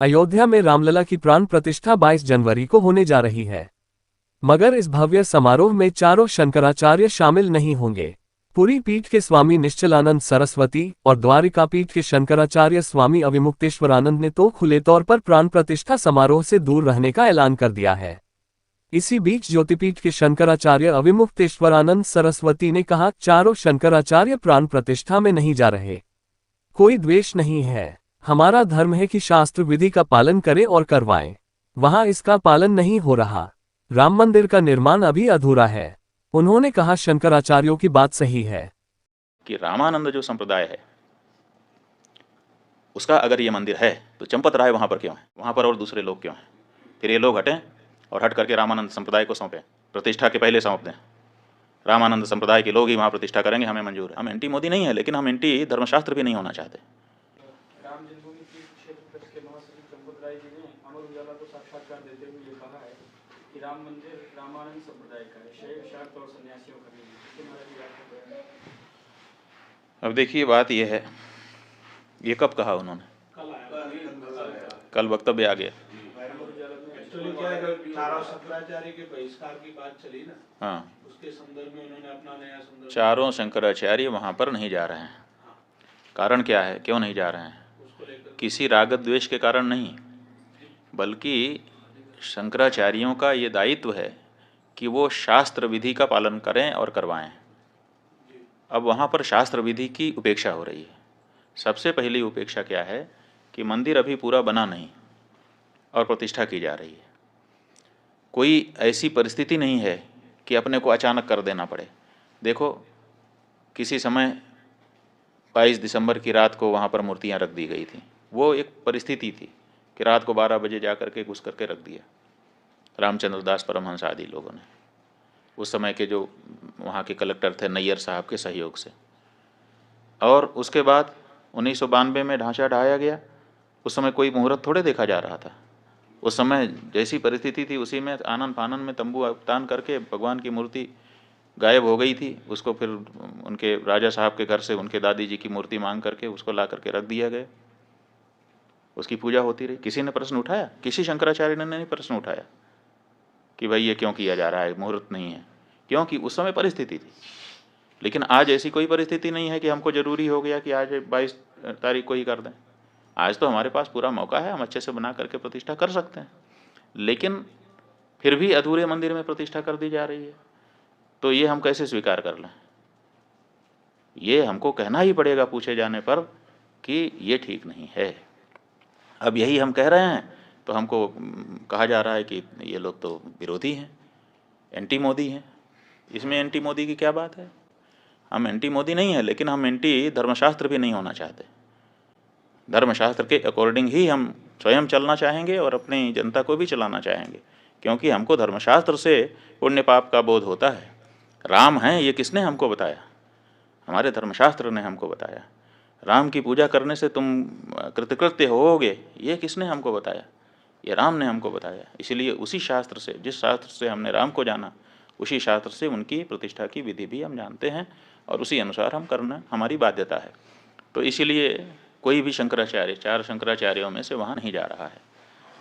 अयोध्या में रामलला की प्राण प्रतिष्ठा 22 जनवरी को होने जा रही है। मगर इस भव्य समारोह में चारों शंकराचार्य शामिल नहीं होंगे। पुरी पीठ के स्वामी निश्चलानंद सरस्वती और द्वारिका पीठ के शंकराचार्य स्वामी अविमुक्तेश्वरानंद ने तो खुले तौर पर प्राण प्रतिष्ठा समारोह से दूर रहने का ऐलान कर दिया है। इसी बीच ज्योतिपीठ के शंकराचार्य अविमुक्तेश्वरानंद सरस्वती ने कहा, चारों शंकराचार्य प्राण प्रतिष्ठा में नहीं जा रहे। कोई द्वेष नहीं है। हमारा धर्म है कि शास्त्र विधि का पालन करें और करवाएं। वहां इसका पालन नहीं हो रहा। राम मंदिर का निर्माण अभी अधूरा है। उन्होंने कहा, शंकराचार्यों की बात सही है कि रामानंद जो संप्रदाय है उसका अगर ये मंदिर है तो चंपत राय वहाँ पर क्यों है, वहाँ पर और दूसरे लोग क्यों हैं? फिर ये लोग हटें और हट करके रामानंद संप्रदाय को सौंपें, प्रतिष्ठा के पहले सौंप दें। रामानंद संप्रदाय के लोग ही वहाँ प्रतिष्ठा करेंगे, हमें मंजूर है। हम एंटी मोदी नहीं है, लेकिन हम एंटी धर्मशास्त्र भी नहीं होना चाहते। राम जन्मभूमि क्षेत्र ट्रस्ट के महासचिव चंपत राय जी ने अमर उजाला को साक्षात्कार देते हुए ये कहा है कि राम मंदिर रामानंद संप्रदाय का है, शैव शाक्त और सन्यासियों का नहीं है। अब देखिए, बात यह है, ये कब कहा उन्होंने? कल वक्तव्य आ गया। चारों शंकराचार्य के बहिष्कार की बात चली ना, हाँ, उसके संदर्भ में उन्होंने अपना नया संदर्भ। चारों शंकराचार्य वहाँ पर नहीं जा रहे हैं। कारण क्या है, क्यों नहीं जा रहे हैं? किसी राग द्वेष के कारण नहीं, बल्कि शंकराचार्यों का ये दायित्व है कि वो शास्त्र विधि का पालन करें और करवाएं। अब वहाँ पर शास्त्र विधि की उपेक्षा हो रही है। सबसे पहली उपेक्षा क्या है कि मंदिर अभी पूरा बना नहीं और प्रतिष्ठा की जा रही है। कोई ऐसी परिस्थिति नहीं है कि अपने को अचानक कर देना पड़े। देखो, किसी समय 22 दिसंबर की रात को वहाँ पर मूर्तियाँ रख दी गई थी। वो एक परिस्थिति थी कि रात को 12 बजे जा करके घुस करके रख दिया रामचंद्र दास परमहंस आदि लोगों ने, उस समय के जो वहाँ के कलेक्टर थे नैयर साहब के सहयोग से। और उसके बाद 1992 में ढांचा ढाया गया। उस समय कोई मुहूर्त थोड़े देखा जा रहा था। उस समय जैसी परिस्थिति थी उसी में आनन फानन में तंबू तान करके भगवान की मूर्ति गायब हो गई थी। उसको फिर उनके राजा साहब के घर से उनके दादी जी की मूर्ति मांग करके उसको ला करके रख दिया गया। उसकी पूजा होती रही। किसी ने प्रश्न उठाया? किसी शंकराचार्य ने नहीं प्रश्न उठाया कि भाई ये क्यों किया जा रहा है, मुहूर्त नहीं है। क्योंकि उस समय परिस्थिति थी। लेकिन आज ऐसी कोई परिस्थिति नहीं है कि हमको जरूरी हो गया कि आज 22 तारीख को ही कर दें। आज तो हमारे पास पूरा मौका है, हम अच्छे से बना करके प्रतिष्ठा कर सकते हैं। लेकिन फिर भी अधूरे मंदिर में प्रतिष्ठा कर दी जा रही है, तो ये हम कैसे स्वीकार कर लें? ये हमको कहना ही पड़ेगा पूछे जाने पर कि ये ठीक नहीं है। अब यही हम कह रहे हैं तो हमको कहा जा रहा है कि ये लोग तो विरोधी हैं, एंटी मोदी हैं। इसमें एंटी मोदी की क्या बात है? हम एंटी मोदी नहीं है, लेकिन हम एंटी धर्मशास्त्र भी नहीं होना चाहते। धर्मशास्त्र के अकॉर्डिंग ही हम स्वयं चलना चाहेंगे और अपनी जनता को भी चलाना चाहेंगे, क्योंकि हमको धर्मशास्त्र से पुण्य पाप का बोध होता है। राम हैं ये किसने हमको बताया? हमारे धर्मशास्त्र ने हमको बताया। राम की पूजा करने से तुम कृतकृत्य होोगे, ये किसने हमको बताया? ये राम ने हमको बताया। इसलिए उसी शास्त्र से, जिस शास्त्र से हमने राम को जाना, उसी शास्त्र से उनकी प्रतिष्ठा की विधि भी हम जानते हैं और उसी अनुसार हम करना हमारी बाध्यता है। तो इसीलिए कोई भी शंकराचार्य, चार शंकराचार्यों में से वहाँ नहीं जा रहा है।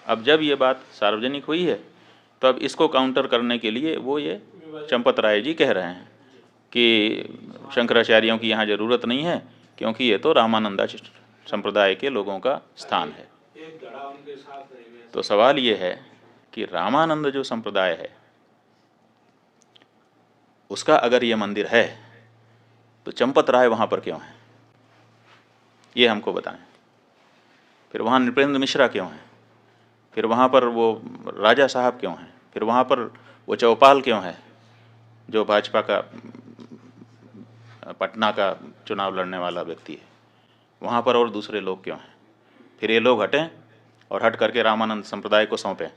अब जब ये बात सार्वजनिक हुई है तो अब इसको काउंटर करने के लिए वो ये चंपत राय जी कह रहे हैं कि शंकराचार्यों की यहाँ ज़रूरत नहीं है, क्योंकि ये तो रामानंदा संप्रदाय के लोगों का स्थान है। तो सवाल ये है कि रामानंद जो संप्रदाय है उसका अगर ये मंदिर है तो चंपत राय वहाँ पर क्यों है, ये हमको बताएं। फिर वहाँ नृपेंद्र मिश्रा क्यों है? फिर वहाँ पर वो राजा साहब क्यों हैं? फिर वहाँ पर वो चौपाल क्यों है जो भाजपा का पटना का चुनाव लड़ने वाला व्यक्ति है? वहाँ पर और दूसरे लोग क्यों हैं? फिर ये लोग हटें और हट करके रामानंद संप्रदाय को सौंपें,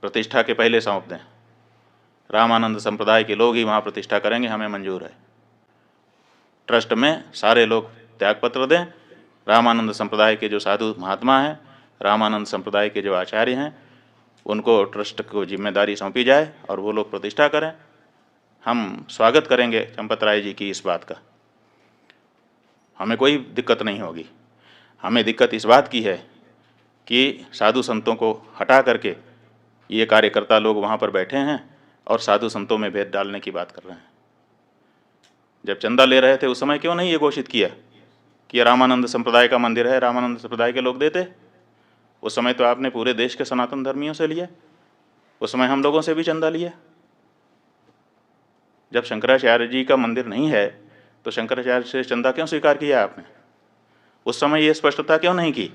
प्रतिष्ठा के पहले सौंप दें। रामानंद संप्रदाय के लोग ही वहाँ प्रतिष्ठा करेंगे, हमें मंजूर है। ट्रस्ट में सारे लोग त्यागपत्र दें। रामानंद संप्रदाय के जो साधु महात्मा हैं, रामानंद संप्रदाय के जो आचार्य हैं, उनको ट्रस्ट को जिम्मेदारी सौंपी जाए और वो लोग प्रतिष्ठा करें। हम स्वागत करेंगे चंपत राय जी की इस बात का, हमें कोई दिक्कत नहीं होगी। हमें दिक्कत इस बात की है कि साधु संतों को हटा करके ये कार्यकर्ता लोग वहाँ पर बैठे हैं और साधु संतों में भेद डालने की बात कर रहे हैं। जब चंदा ले रहे थे उस समय क्यों नहीं ये घोषित किया कि ये रामानंद संप्रदाय का मंदिर है, रामानंद संप्रदाय के लोग देते? उस समय तो आपने पूरे देश के सनातन धर्मियों से लिया, उस समय हम लोगों से भी चंदा लिया। जब शंकराचार्य जी का मंदिर नहीं है तो शंकराचार्य से चंदा क्यों स्वीकार किया आपने? उस समय ये स्पष्टता क्यों नहीं की?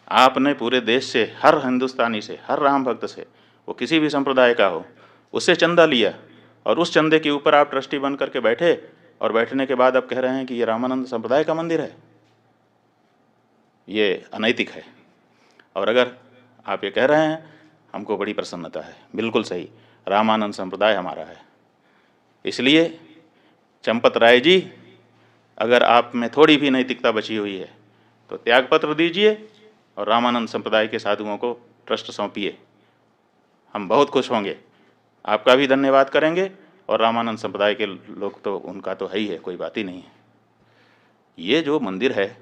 आपने पूरे देश से, हर हिंदुस्तानी से, हर राम भक्त से, वो किसी भी संप्रदाय का हो, उससे चंदा लिया और उस चंदे के ऊपर आप ट्रस्टी बन करके बैठे और बैठने के बाद आप कह रहे हैं कि ये रामानंद संप्रदाय का मंदिर है। ये अनैतिक है। और अगर आप ये कह रहे हैं हमको बड़ी प्रसन्नता है, बिल्कुल सही, रामानंद संप्रदाय हमारा है। इसलिए चंपत राय जी, अगर आप में थोड़ी भी नैतिकता बची हुई है तो त्यागपत्र दीजिए और रामानंद संप्रदाय के साधुओं को ट्रस्ट सौंपिए। हम बहुत खुश होंगे, आपका भी धन्यवाद करेंगे और रामानंद संप्रदाय के लोग तो उनका तो है ही है, कोई बात ही नहीं है। ये जो मंदिर है,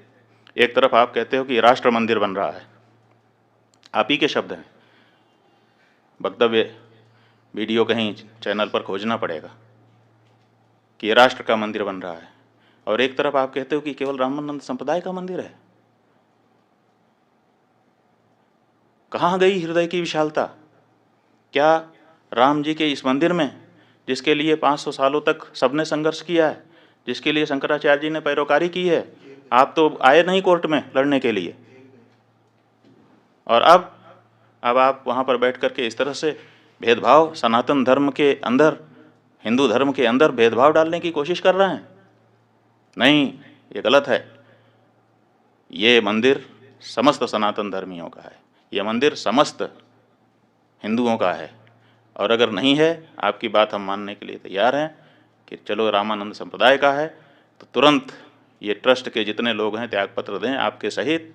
एक तरफ आप कहते हो कि राष्ट्र मंदिर बन रहा है, आप ही के शब्द हैं, वक्तव्य वीडियो कहीं चैनल पर खोजना पड़ेगा कि ये राष्ट्र का मंदिर बन रहा है, और एक तरफ आप कहते हो कि केवल रामानंद संप्रदाय का मंदिर है। कहाँ गई हृदय की विशालता? क्या राम जी के इस मंदिर में, जिसके लिए 500 सालों तक सबने संघर्ष किया है, जिसके लिए शंकराचार्य जी ने पैरोकारी की है, आप तो आए नहीं कोर्ट में लड़ने के लिए, और अब आप वहाँ पर बैठ करके इस तरह से भेदभाव, सनातन धर्म के अंदर, हिंदू धर्म के अंदर भेदभाव डालने की कोशिश कर रहे हैं। नहीं, ये गलत है। ये मंदिर समस्त सनातन धर्मियों का है, ये मंदिर समस्त हिंदुओं का है, और अगर नहीं है, आपकी बात हम मानने के लिए तैयार हैं कि चलो रामानंद संप्रदाय का है, तो तुरंत ये ट्रस्ट के जितने लोग हैं त्यागपत्र दें आपके सहित,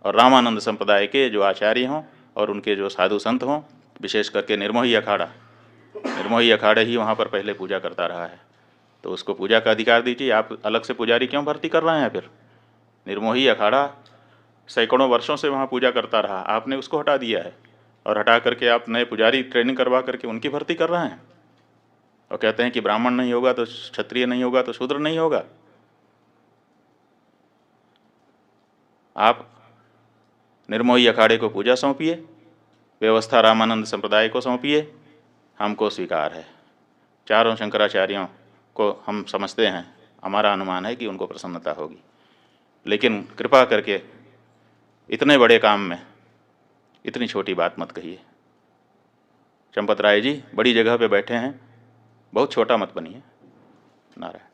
और रामानंद संप्रदाय के जो आचार्य हों और उनके जो साधु संत हों, विशेष करके निर्मोही अखाड़ा ही वहाँ पर पहले पूजा करता रहा है, तो उसको पूजा का अधिकार दीजिए। आप अलग से पुजारी क्यों भर्ती कर रहे हैं? फिर निर्मोही अखाड़ा सैकड़ों वर्षों से वहाँ पूजा करता रहा, आपने उसको हटा दिया है, और हटा करके आप नए पुजारी ट्रेनिंग करवा करके उनकी भर्ती कर रहे हैं, और कहते हैं कि ब्राह्मण नहीं होगा तो क्षत्रिय नहीं होगा तो शूद्र नहीं होगा। आप निर्मोही अखाड़े को पूजा सौंपिए, व्यवस्था रामानंद संप्रदाय को सौंपिए, हमको स्वीकार है। चारों शंकराचार्यों को हम समझते हैं, हमारा अनुमान है कि उनको प्रसन्नता होगी, लेकिन कृपा करके इतने बड़े काम में इतनी छोटी बात मत कहिए। चंपत राय जी बड़ी जगह पे बैठे हैं, बहुत छोटा मत बनिए। नारायण।